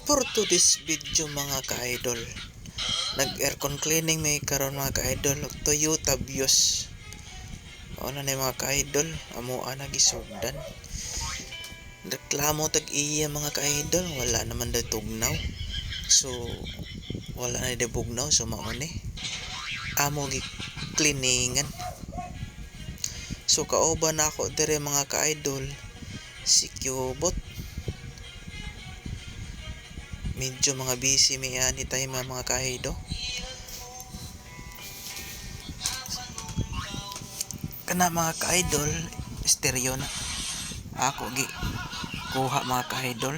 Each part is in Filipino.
For today's video mga ka-idol, nag-aircon cleaning may karon mga ka-idol og Toyota Vios. Ano na mga ka-idol, amuan nagisugdan. Reklamo tag iya mga ka-idol, wala naman daw tugnaw. So wala na daw bugnaw, so mao ni amo gi cleaningan. So kauban ako dire mga ka-idol si Cubot. Medyo mga busy may ani tayo mga ka-idol. Kana mga ka-idol, stereo na. Ako gi kuha mga ka-idol.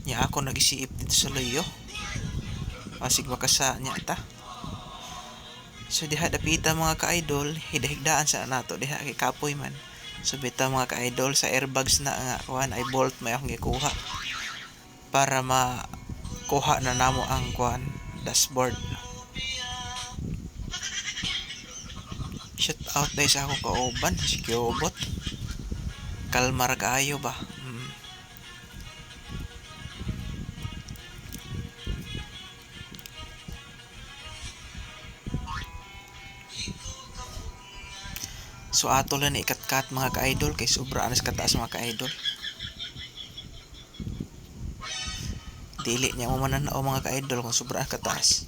Ya ako nag-isiip dito sa loyo. Masig makasa niya ta. So diha dapita mga ka-idol, hidahigdaan sa nato diha kay kapoy man. So bitaw mga ka-idol sa airbags na nga kuan ay bolt may akong gikuha para makuha na namo ang kuan dashboard. Shout out dahil sa ako kauban si Cubot. Kalmar kaayo ba? So ato lang ikat-kat mga ka-idol kay sobra anas kataas mga ka-idol. Dili niya mo mananao mga ka-idol kung sobra kataas.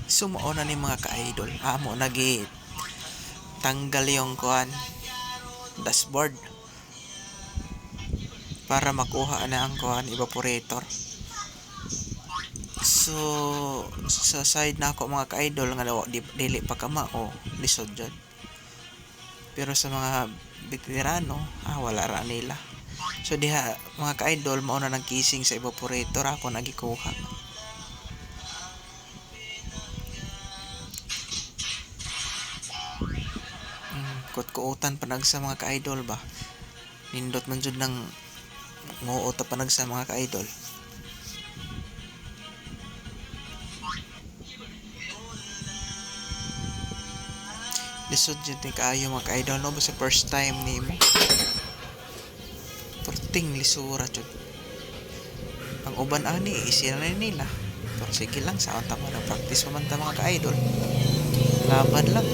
So mao na ni mga ka-idol. Amo nagi tanggal yung kuan dashboard para makuha na ang kuan evaporator. So sa side na ako mga ka-idol nga dili pa kama o lisod jud. Pero sa mga veterano, wala ra nila. So diha mga ka-idol mao na nang casing sa evaporator ako nagikuha. Kut-kuutan panag sa mga ka-idol ba. Nindot man jud nang nguot panag sa mga ka-idol. Lisod jud ni kaayo mga ka-idol no sa first time nimo. Perting lisura jud. Ang uban ani isira na nila. Pero sige lang sa anta mo na practice man ta mga ka-idol. Laban lang.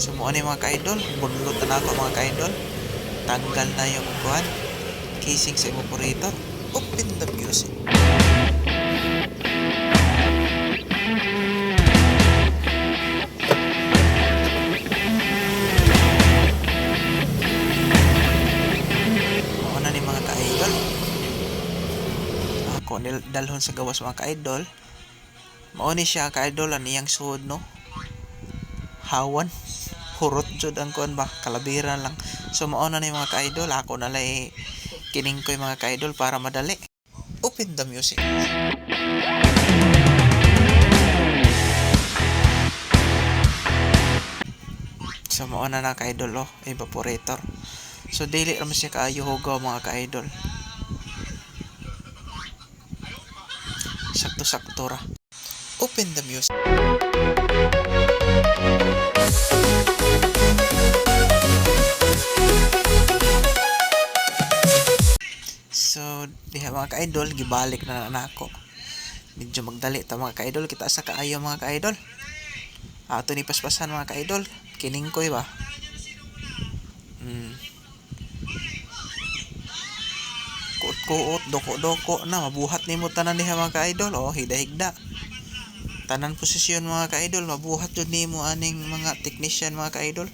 So mo ani mga ka-idol, bunlot na ako mga ka-idol. Tanggal na yung kuan casing sa evaporator. Open the music. Dalhon sa gawas mga ka-idol. Mao ni siya ka-idol ang iyang suod no. Hawan. Hurot jud ang kuan ba, kalabira lang. So mao na ni mga ka-idol, ako na lay kining koy mga ka-idol para madali. Open the music. So mao na ka-idol evaporator. So dili ra man siya kaayo hugaw mga ka-idol. Sakto-sakto ra. Open the music. So, diha mga ka-idol, gibalik na nako. Medyo magdali ta mga ka-idol, kita sa kaayo mga ka-idol. Ato ni paspasan mga ka-idol, kining koy ba. Kuot, doko-doko na mabuhat nimo tanan diha mga ka-idol. Hida-higda. Tanan posisyon mga ka-idol, mabuhat jud nimo aning mga technician mga ka-idol.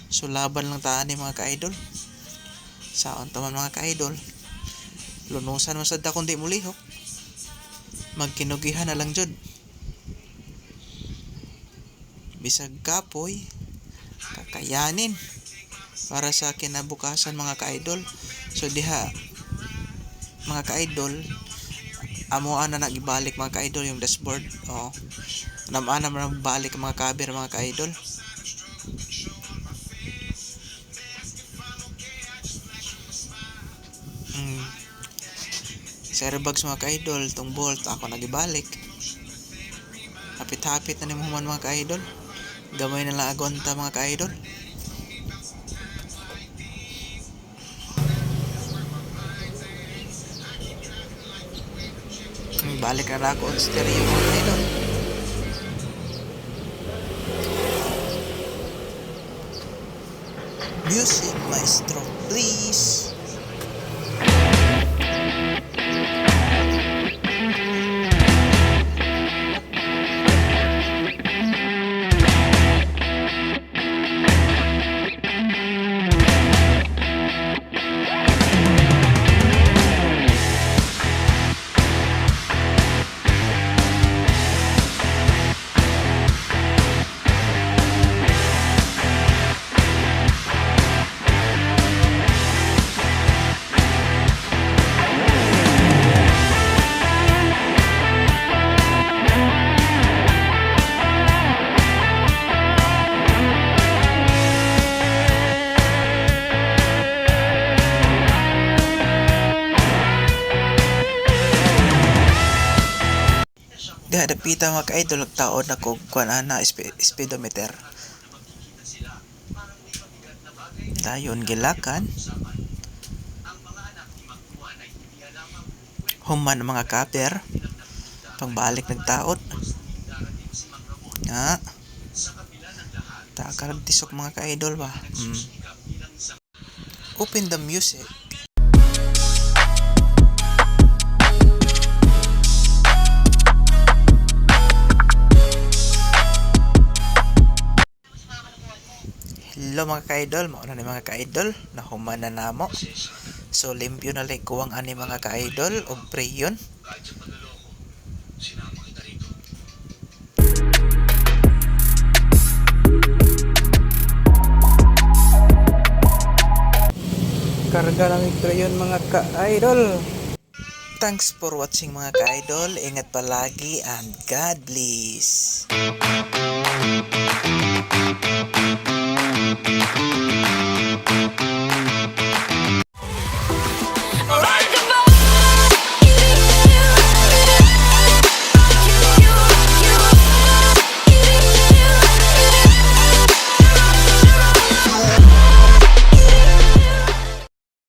So laban lang taan ni mga ka-idol. Saon taman mga ka-idol. Lunusan man sad ta kundi mulihok. Magkinugihan na lang jud. Bisag kapoy, kakayanin para sa kinabukasan mga ka-idol. So diha mga ka-idol, amuan na nagibalik mga ka-idol yung dashboard. Naman na balik mga cover mga ka-idol. Sa airbags mga ka-idol, tong bolt ako nagibalik. Hapit-hapit na ni Muhammad mga ka-idol. Gamay na lang agonta mga ka-idol. Balik na ako on stereo mga ka-idol. Music maestro, please. Dapita mga ka-idol, taon na kog kuan ana speedometer. Dayon gilakan. Human mga kaper. Pangbalik nagtaod. Ha? Takarag tisok mga ka-idol ba? Open the music. Hello mga ka-idol, mauna ni mga ka-idol, nahuman na namo. So limpyo na lang kuwang ani mga ka-idol og preyon. Karga lang yung preyon mga ka-idol. Thanks for watching mga ka-idol. Ingat palagi and God bless.